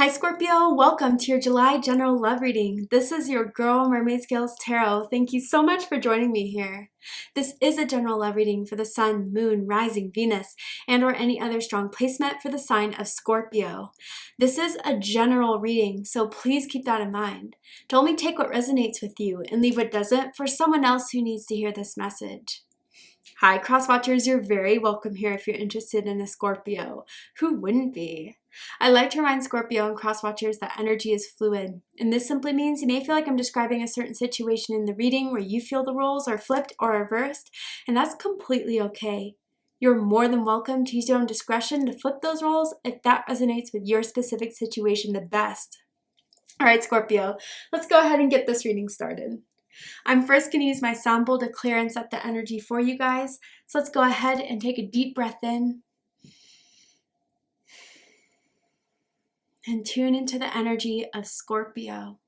Hi Scorpio, welcome to your July general love reading. This is your girl Mermaid Scales Tarot. Thank you so much for joining me here. This is a general love reading for the Sun, Moon, Rising, Venus, and or any other strong placement for the sign of Scorpio. This is a general reading, so please keep that in mind. To only take what resonates with you and leave what doesn't for someone else who needs to hear this message. Hi Cross Watchers, you're very welcome here if you're interested in a Scorpio. Who wouldn't be? I like to remind Scorpio and Cross Watchers that energy is fluid, and this simply means you may feel like I'm describing a certain situation in the reading where you feel the roles are flipped or reversed, and that's completely okay. You're more than welcome to use your own discretion to flip those roles if that resonates with your specific situation the best. All right, Scorpio, let's go ahead and get this reading started. I'm first going to use my sound bowl to clear and set the energy for you guys. So let's go ahead and take a deep breath in and tune into the energy of Scorpio.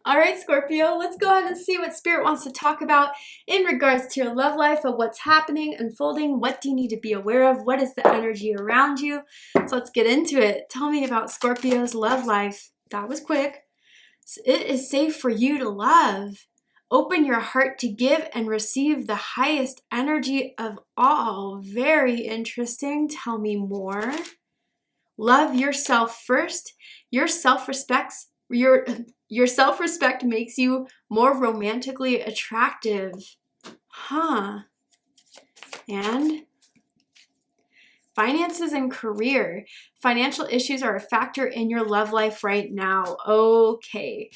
All right, Scorpio, let's go ahead and see what Spirit wants to talk about in regards to your love life, of what's happening, unfolding. What do you need to be aware of? What is the energy around you? So let's get into it. Tell me about Scorpio's love life. That was quick. It is safe for you to love. Open your heart to give and receive the highest energy of all. Very interesting. Tell me more. Love yourself first. Your self-respect makes you more romantically attractive. And finances and career. Financial issues are a factor in your love life right now. Okay.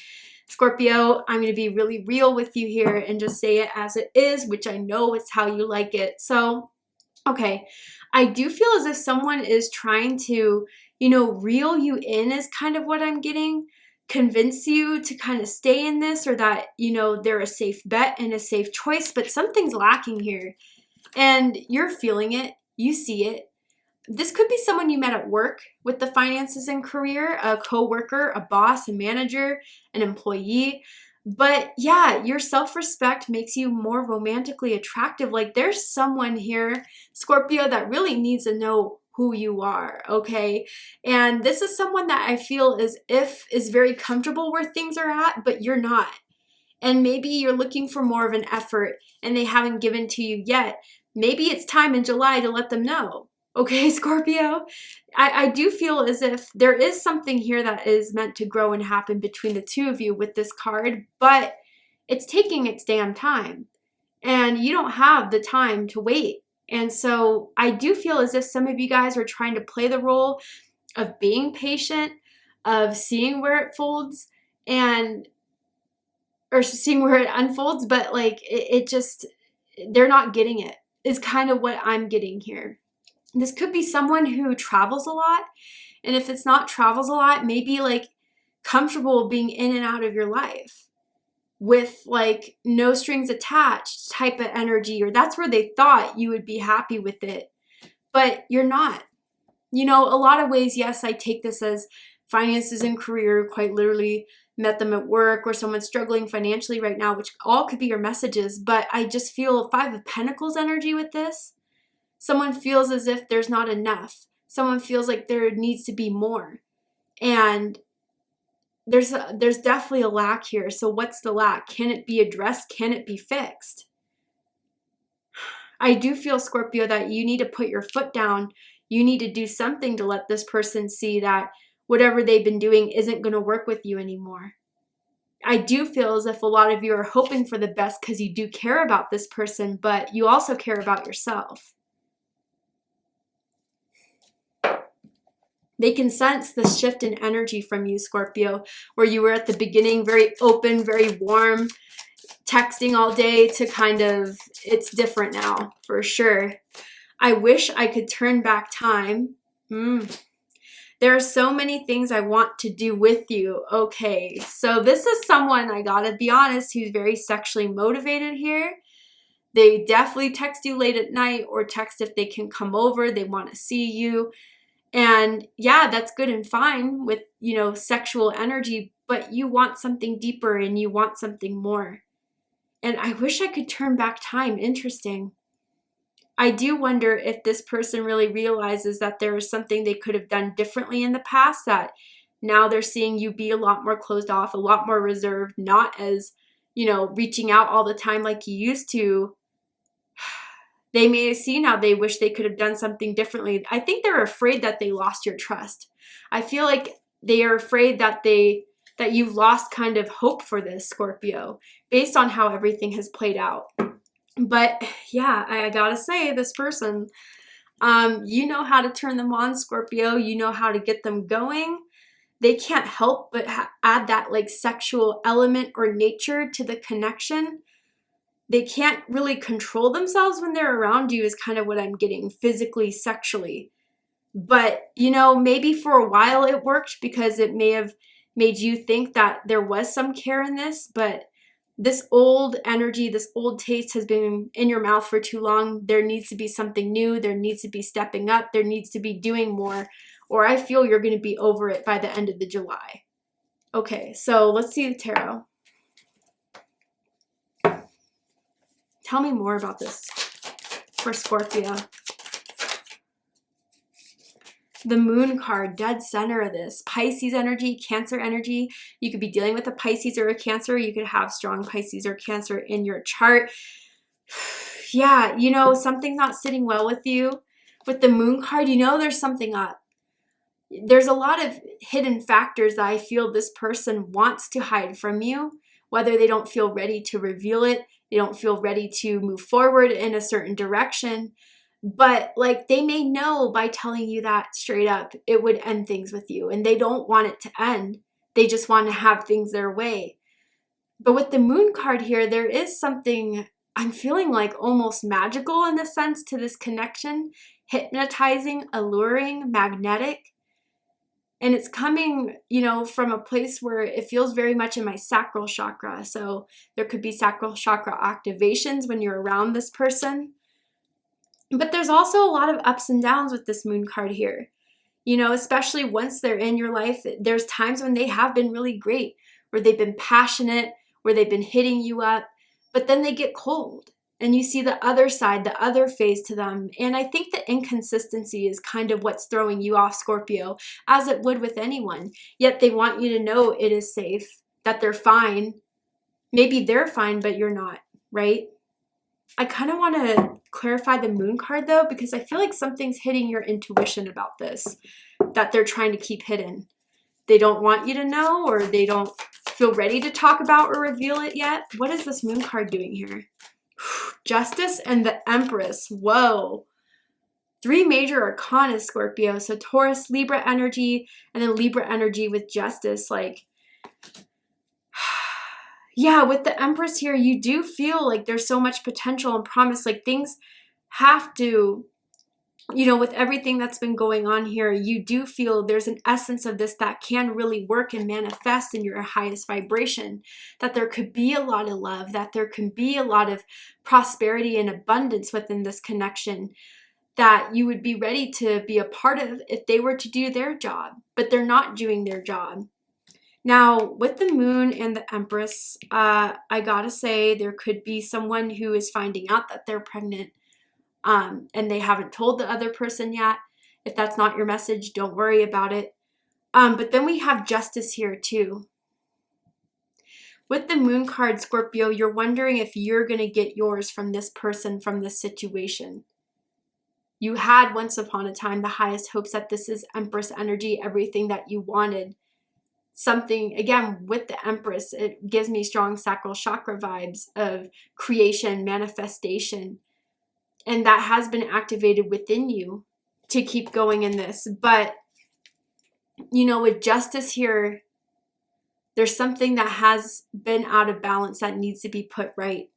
Scorpio, I'm going to be really real with you here and just say it as it is, which I know it's how you like it. So, okay, I do feel as if someone is trying to, reel you in is kind of what I'm getting. Convince you to kind of stay in this, or that, they're a safe bet and a safe choice, but something's lacking here. And you're feeling it. You see it. This could be someone you met at work with the finances and career, a coworker, a boss, a manager, an employee. But yeah, your self-respect makes you more romantically attractive. Like there's someone here, Scorpio, that really needs to know who you are, okay? And this is someone that I feel is very comfortable where things are at, but you're not. And maybe you're looking for more of an effort and they haven't given to you yet. Maybe it's time in July to let them know. Okay, Scorpio, I do feel as if there is something here that is meant to grow and happen between the two of you with this card, but it's taking its damn time. And you don't have the time to wait. And so I do feel as if some of you guys are trying to play the role of being patient, of seeing where it folds, or seeing where it unfolds, but like it just, they're not getting it, is kind of what I'm getting here. This could be someone who travels a lot. And if it's not travels a lot, maybe like comfortable being in and out of your life with like no strings attached type of energy, or that's where they thought you would be happy with it, but you're not. A lot of ways, yes, I take this as finances and career, quite literally met them at work, or someone's struggling financially right now, which all could be your messages, but I just feel Five of Pentacles energy with this. Someone feels as if there's not enough. Someone feels like there needs to be more. And there's definitely a lack here. So what's the lack? Can it be addressed? Can it be fixed? I do feel, Scorpio, that you need to put your foot down. You need to do something to let this person see that whatever they've been doing isn't going to work with you anymore. I do feel as if a lot of you are hoping for the best because you do care about this person, but you also care about yourself. They can sense the shift in energy from you, Scorpio, where you were at the beginning very open, very warm, texting all day, to kind of, it's different now, for sure. I wish I could turn back time. There are so many things I want to do with you. Okay, so this is someone, I gotta be honest, who's very sexually motivated here. They definitely text you late at night or text if they can come over, they want to see you. And yeah, that's good and fine with, you know, sexual energy, but you want something deeper and you want something more. And I wish I could turn back time. Interesting. I do wonder if this person really realizes that there is something they could have done differently in the past, that now they're seeing you be a lot more closed off, a lot more reserved, not as, you know, reaching out all the time like you used to. They may see now they wish they could have done something differently. I think they're afraid that they lost your trust. I feel like they are afraid that you've lost kind of hope for this, Scorpio, based on how everything has played out. But yeah, I gotta say, this person, you know how to turn them on, Scorpio. You know how to get them going. They can't help but add that like sexual element or nature to the connection. They can't really control themselves when they're around you is kind of what I'm getting, physically, sexually. But, you know, maybe for a while it worked because it may have made you think that there was some care in this, but this old energy, this old taste has been in your mouth for too long. There needs to be something new. There needs to be stepping up. There needs to be doing more, or I feel you're going to be over it by the end of the July. Okay, so let's see the tarot. Tell me more about this for Scorpio. The Moon card, dead center of this. Pisces energy, Cancer energy. You could be dealing with a Pisces or a Cancer. You could have strong Pisces or Cancer in your chart. Yeah, you know, something's not sitting well with you. With the Moon card, you know there's something up. There's a lot of hidden factors that I feel this person wants to hide from you, whether they don't feel ready to reveal it, they don't feel ready to move forward in a certain direction. But like they may know by telling you that straight up, it would end things with you, and they don't want it to end. They just want to have things their way. But with the Moon card here, there is something I'm feeling like almost magical in the sense to this connection, hypnotizing, alluring, magnetic. And it's coming, you know, from a place where it feels very much in my sacral chakra. So there could be sacral chakra activations when you're around this person. But there's also a lot of ups and downs with this Moon card here. You know, especially once they're in your life, there's times when they have been really great, where they've been passionate, where they've been hitting you up, but then they get cold. And you see the other side, the other phase to them. And I think the inconsistency is kind of what's throwing you off, Scorpio, as it would with anyone. Yet they want you to know it is safe, that they're fine. Maybe they're fine, but you're not, right? I kind of want to clarify the Moon card though, because I feel like something's hitting your intuition about this, that they're trying to keep hidden. They don't want you to know, or they don't feel ready to talk about or reveal it yet. What is this Moon card doing here? Justice and the Empress. Whoa. 3 major arcana, Scorpio. So Taurus, Libra energy, and then Libra energy with Justice. Like, yeah, with the Empress here, you do feel like there's so much potential and promise. Like things have to, you know, with everything that's been going on here, you do feel there's an essence of this that can really work and manifest in your highest vibration, that there could be a lot of love, that there can be a lot of prosperity and abundance within this connection, that you would be ready to be a part of if they were to do their job, but they're not doing their job. Now, with the Moon and the Empress, I gotta say there could be someone who is finding out that they're pregnant, and they haven't told the other person yet. If that's not your message, don't worry about it. But then we have Justice here too. With the Moon card, Scorpio, you're wondering if you're going to get yours from this person, from this situation. You had once upon a time the highest hopes that this is Empress energy, everything that you wanted. Something, again, with the Empress, it gives me strong sacral chakra vibes of creation, manifestation. And that has been activated within you to keep going in this. But, you know, with Justice here, there's something that has been out of balance that needs to be put right.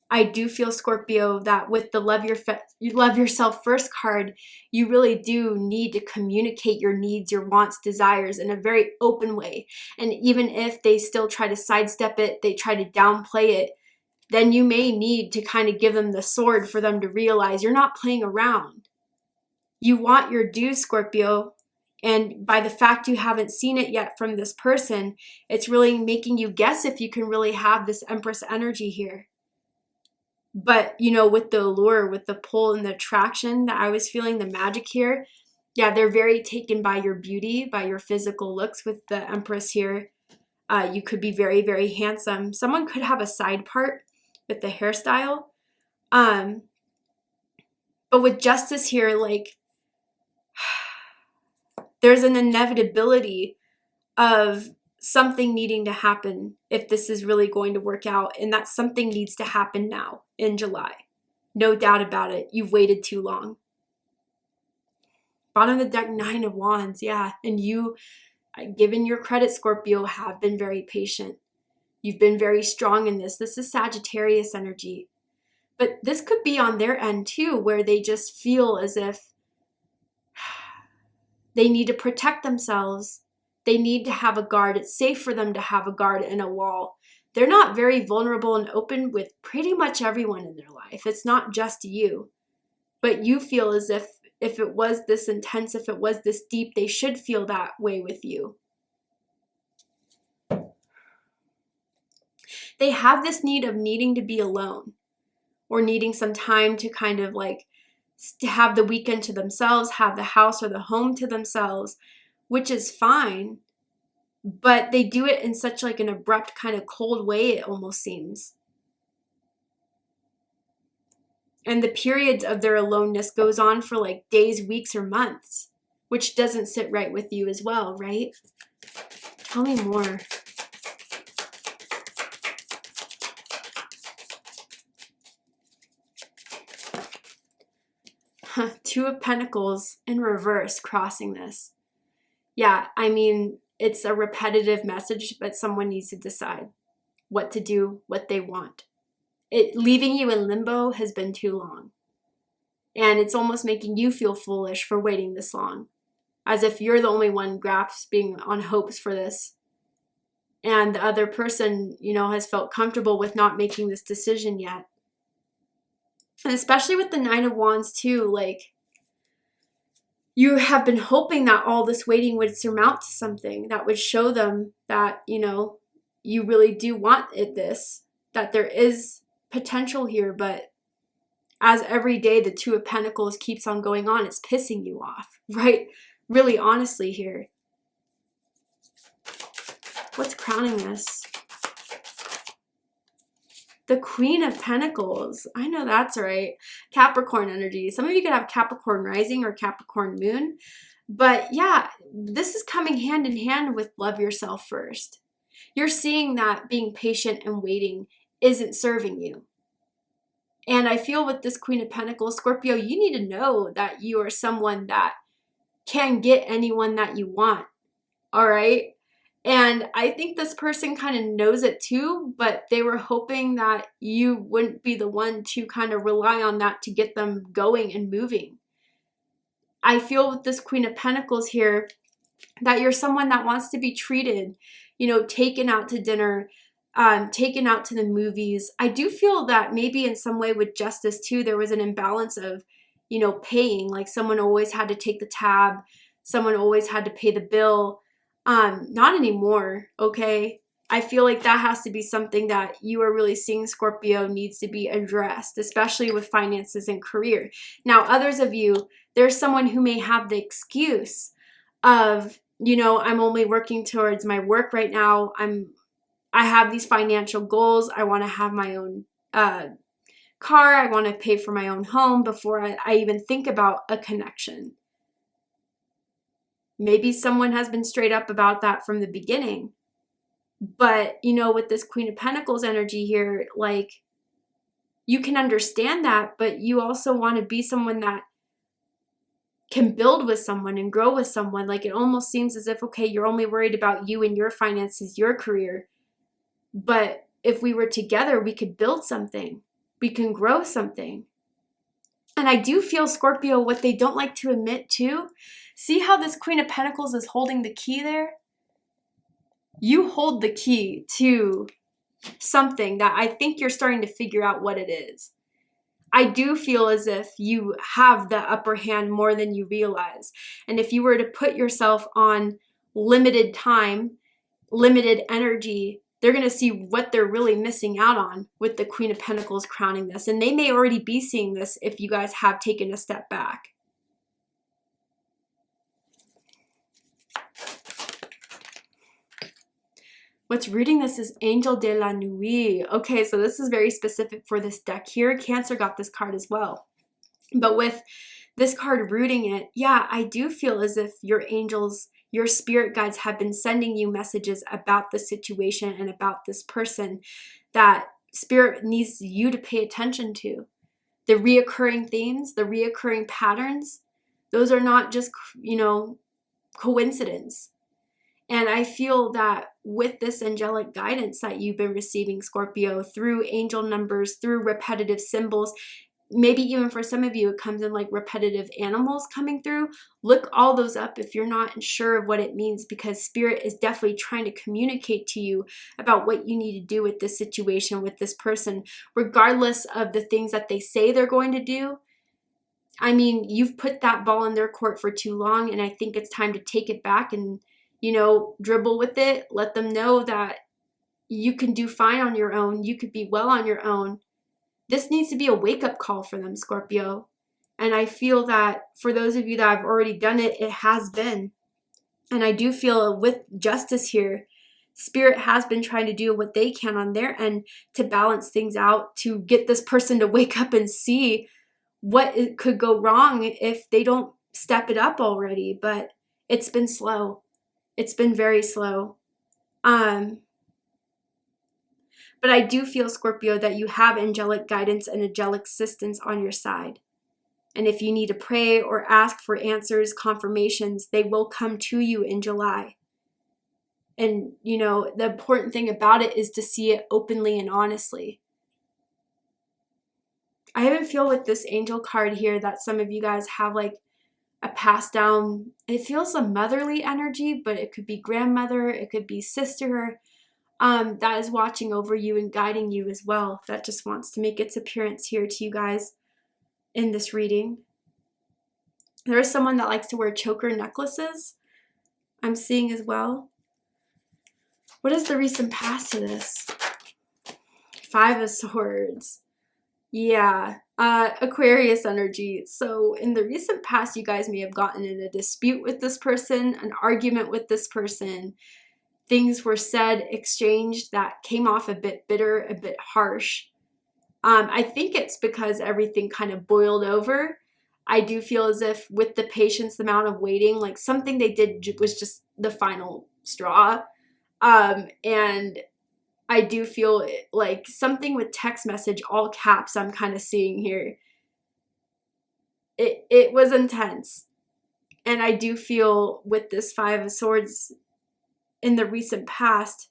I do feel, Scorpio, that with the love yourself first card, you really do need to communicate your needs, your wants, desires in a very open way. And even if they still try to sidestep it, they try to downplay it, then you may need to kind of give them the sword for them to realize you're not playing around. You want your due, Scorpio. And by the fact you haven't seen it yet from this person, it's really making you guess if you can really have this Empress energy here. But, you know, with the allure, with the pull and the attraction that I was feeling, the magic here, yeah, they're very taken by your beauty, by your physical looks with the Empress here. You could be very, very handsome. Someone could have a side part with the hairstyle. But with Justice here, like, there's an inevitability of something needing to happen if this is really going to work out, and that something needs to happen now in July. No doubt about it. You've waited too long. Bottom of the deck, 9 of Wands. Yeah, and you, given your credit, Scorpio, have been very patient. You've been very strong in this. This is Sagittarius energy. But this could be on their end too, where they just feel as if they need to protect themselves. They need to have a guard. It's safe for them to have a guard and a wall. They're not very vulnerable and open with pretty much everyone in their life. It's not just you. But you feel as if it was this intense, if it was this deep, they should feel that way with you. They have this need of needing to be alone, or needing some time to kind of like to have the weekend to themselves, have the house or the home to themselves, which is fine. But they do it in such like an abrupt kind of cold way, it almost seems. And the periods of their aloneness goes on for like days, weeks, or months, which doesn't sit right with you as well, right? Tell me more. Two of Pentacles in reverse crossing this. Yeah, I mean, it's a repetitive message, but someone needs to decide what to do, what they want. Leaving you in limbo has been too long. And it's almost making you feel foolish for waiting this long, as if you're the only one grasping on hopes for this. And the other person, you know, has felt comfortable with not making this decision yet. And especially with the 9 of Wands too, like, you have been hoping that all this waiting would surmount to something that would show them that, you know, you really do want this, that there is potential here. But as every day the 2 of Pentacles keeps on going on, it's pissing you off, right? Really honestly here. What's crowning this? The Queen of Pentacles. I know that's right. Capricorn energy. Some of you could have Capricorn rising or Capricorn moon. But yeah, this is coming hand in hand with love yourself first. You're seeing that being patient and waiting isn't serving you. And I feel with this Queen of Pentacles, Scorpio, you need to know that you are someone that can get anyone that you want. All right? And I think this person kind of knows it too, but they were hoping that you wouldn't be the one to kind of rely on that to get them going and moving. I feel with this Queen of Pentacles here that you're someone that wants to be treated, you know, taken out to dinner, taken out to the movies. I do feel that maybe in some way with Justice too, there was an imbalance of, you know, paying. Like someone always had to take the tab. Someone always had to pay the bill. Not anymore, okay? I feel like that has to be something that you are really seeing, Scorpio, needs to be addressed, especially with finances and career. Now, others of you, there's someone who may have the excuse of, you know, I'm only working towards my work right now. I have these financial goals. I want to have my own car. I want to pay for my own home before I even think about a connection. Maybe someone has been straight up about that from the beginning. But, you know, with this Queen of Pentacles energy here, like, you can understand that, but you also want to be someone that can build with someone and grow with someone. Like, it almost seems as if, okay, you're only worried about you and your finances, your career. But if we were together, we could build something. We can grow something. And I do feel, Scorpio, what they don't like to admit too, see how this Queen of Pentacles is holding the key there? You hold the key to something that I think you're starting to figure out what it is. I do feel as if you have the upper hand more than you realize. And if you were to put yourself on limited time, limited energy, they're going to see what they're really missing out on with the Queen of Pentacles crowning this. And they may already be seeing this if you guys have taken a step back. What's rooting this is Angel de la Nuit. Okay, so this is very specific for this deck here. Cancer got this card as well. But with this card rooting it, yeah, I do feel as if your angels, your spirit guides have been sending you messages about the situation and about this person that spirit needs you to pay attention to. The reoccurring themes, the reoccurring patterns, those are not just, coincidence. And I feel that with this angelic guidance that you've been receiving, Scorpio, through angel numbers, through repetitive symbols, maybe even for some of you, it comes in like repetitive animals coming through. Look all those up if you're not sure of what it means, because spirit is definitely trying to communicate to you about what you need to do with this situation, with this person, regardless of the things that they say they're going to do. I mean, you've put that ball in their court for too long, and I think it's time to take it back and dribble with it. Let them know that you can do fine on your own. You could be well on your own. This needs to be a wake-up call for them, Scorpio. And I feel that for those of you that have already done it, it has been. And I do feel with justice here, spirit has been trying to do what they can on their end to balance things out, to get this person to wake up and see what could go wrong if they don't step it up already. But it's been slow. It's been very slow. But I do feel, Scorpio, that you have angelic guidance and angelic assistance on your side. And if you need to pray or ask for answers, confirmations, they will come to you in July. And, the important thing about it is to see it openly and honestly. I even feel with this angel card here that some of you guys have like a passed down, it feels a motherly energy, but it could be grandmother, it could be sister, that is watching over you and guiding you as well. That just wants to make its appearance here to you guys in this reading. There is someone that likes to wear choker necklaces, I'm seeing as well. What is the recent past to this? 5 of Swords. Yeah, Aquarius energy. So in the recent past, you guys may have gotten in a dispute with this person, an argument with this person. Things were said, exchanged that came off a bit bitter, a bit harsh. I think it's because everything kind of boiled over. I do feel as if with the patience, the amount of waiting, like something they did was just the final straw. And I do feel like something with text message, all caps, I'm kind of seeing here. It was intense. And I do feel with this 5 of Swords in the recent past,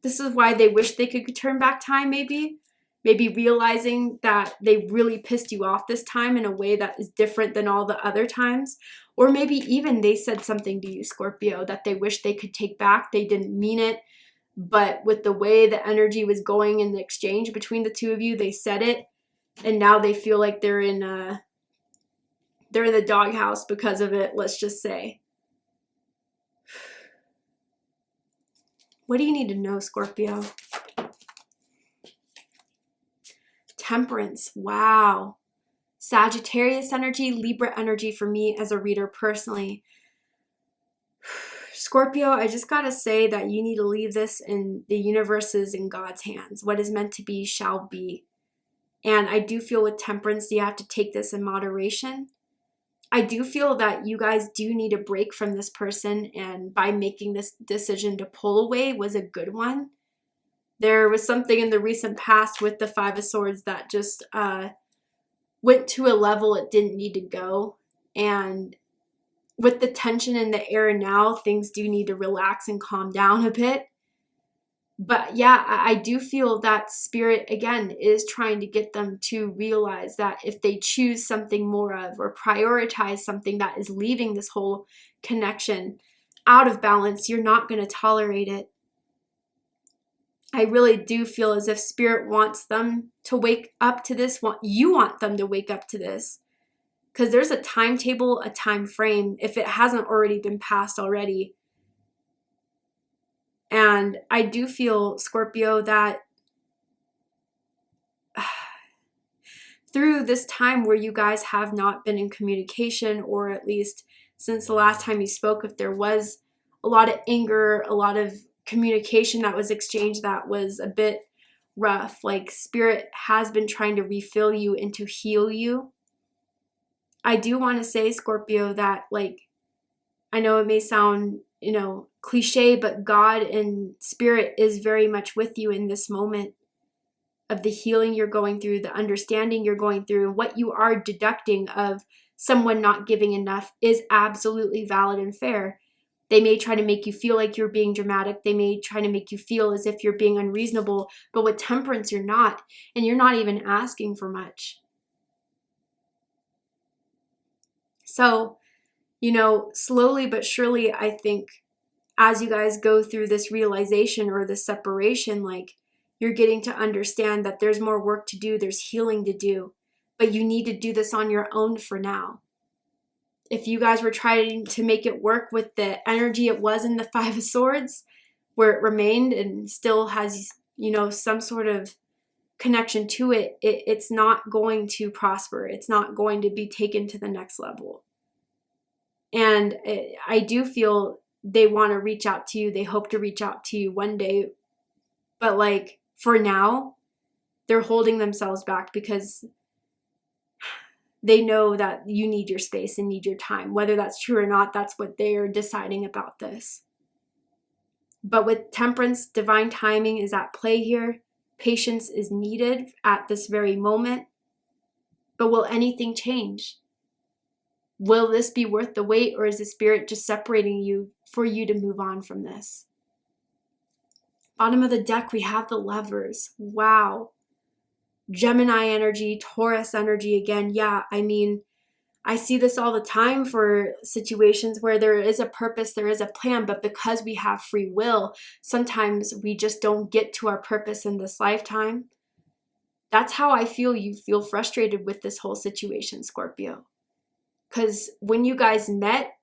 this is why they wish they could turn back time, maybe realizing that they really pissed you off this time in a way that is different than all the other times. Or maybe even they said something to you, Scorpio, that they wish they could take back. They didn't mean it, but with the way the energy was going in the exchange between the two of you, they said it, and now they feel like they're in the doghouse because of it, let's just say. What do you need to know, Scorpio? Temperance. Wow. Sagittarius energy, Libra energy for me as a reader personally. Scorpio, I just got to say that you need to leave this in the universe's in God's hands. What is meant to be shall be. And I do feel with temperance, you have to take this in moderation. I do feel that you guys do need a break from this person, and by making this decision to pull away was a good one. There was something in the recent past with the 5 of Swords that just went to a level it didn't need to go. And with the tension in the air now, things do need to relax and calm down a bit. But yeah, I do feel that Spirit, again, is trying to get them to realize that if they choose something more of or prioritize something that is leaving this whole connection out of balance, you're not going to tolerate it. I really do feel as if Spirit wants them to wake up to this. You want them to wake up to this. Because there's a timetable, a time frame, if it hasn't already been passed already. And I do feel, Scorpio, that through this time where you guys have not been in communication, or at least since the last time you spoke, if there was a lot of anger, a lot of communication that was exchanged that was a bit rough, like Spirit has been trying to refill you and to heal you. I do want to say, Scorpio, that, like, I know it may sound, cliche, but God and Spirit is very much with you in this moment of the healing you're going through, the understanding you're going through. What you are deducting of someone not giving enough is absolutely valid and fair. They may try to make you feel like you're being dramatic. They may try to make you feel as if you're being unreasonable, but with temperance, you're not, and you're not even asking for much. So, slowly but surely, I think as you guys go through this realization or this separation, like, you're getting to understand that there's more work to do, there's healing to do, but you need to do this on your own for now. If you guys were trying to make it work with the energy it was in the Five of Swords, where it remained and still has, some sort of connection to it, it's not going to prosper. It's not going to be taken to the next level. And I do feel they want to reach out to you. They hope to reach out to you one day. But, like, for now, they're holding themselves back because they know that you need your space and need your time. Whether that's true or not, that's what they're deciding about this. But with temperance, divine timing is at play here. Patience is needed at this very moment. But will anything change? Will this be worth the wait, or is the Spirit just separating you for you to move on from this? Bottom of the deck, we have the Lovers. Wow. Gemini energy, Taurus energy again. Yeah, I see this all the time for situations where there is a purpose, there is a plan, but because we have free will, sometimes we just don't get to our purpose in this lifetime. That's how I feel you feel frustrated with this whole situation, Scorpio. Because when you guys met,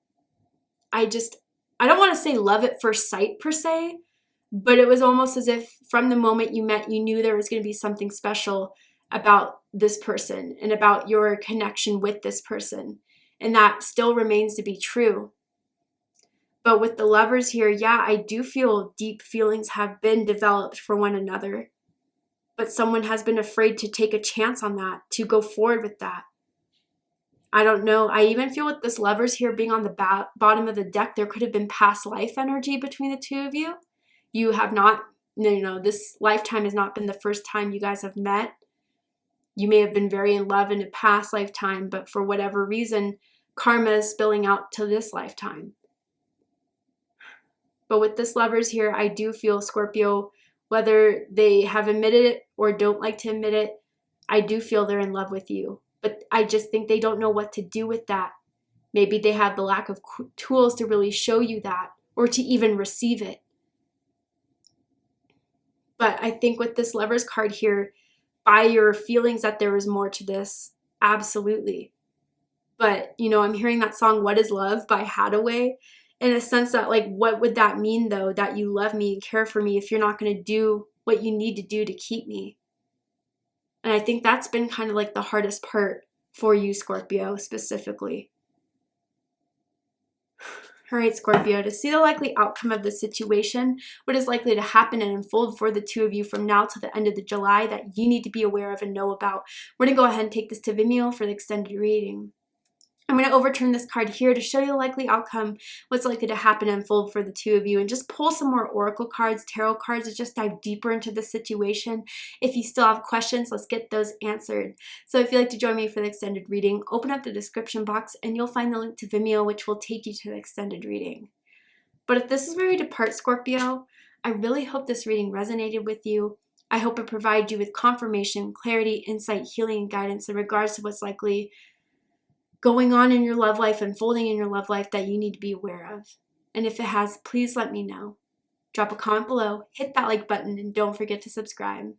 I don't want to say love at first sight per se, but it was almost as if from the moment you met, you knew there was going to be something special about this person and about your connection with this person. And that still remains to be true. But with the Lovers here, yeah, I do feel deep feelings have been developed for one another. But someone has been afraid to take a chance on that, to go forward with that. I don't know. I even feel with this Lovers here being on the bottom of the deck, there could have been past life energy between the two of you. You have not, this lifetime has not been the first time you guys have met. You may have been very in love in a past lifetime, but for whatever reason, karma is spilling out to this lifetime. But with this Lovers here, I do feel, Scorpio, whether they have admitted it or don't like to admit it, I do feel they're in love with you. But I just think they don't know what to do with that. Maybe they have the lack of tools to really show you that or to even receive it. But I think with this Lovers card here, by your feelings that there is more to this, absolutely. But, I'm hearing that song, What is Love by Hathaway, in a sense that, like, what would that mean, though, that you love me and care for me if you're not going to do what you need to do to keep me? And I think that's been kind of like the hardest part for you, Scorpio, specifically. All right, Scorpio, to see the likely outcome of the situation, what is likely to happen and unfold for the two of you from now to the end of July that you need to be aware of and know about. We're going to go ahead and take this to Vimeo for the extended reading. I'm going to overturn this card here to show you the likely outcome, what's likely to happen and unfold for the two of you, and just pull some more oracle cards, tarot cards, to just dive deeper into the situation. If you still have questions, let's get those answered. So if you'd like to join me for the extended reading, open up the description box and you'll find the link to Vimeo, which will take you to the extended reading. But if this is where you depart, Scorpio, I really hope this reading resonated with you. I hope it provided you with confirmation, clarity, insight, healing, and guidance in regards to what's likely going on in your love life, unfolding in your love life that you need to be aware of. And if it has, please let me know. Drop a comment below, hit that like button, and don't forget to subscribe.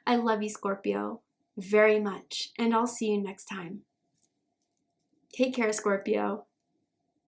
I love you, Scorpio, very much, and I'll see you next time. Take care, Scorpio.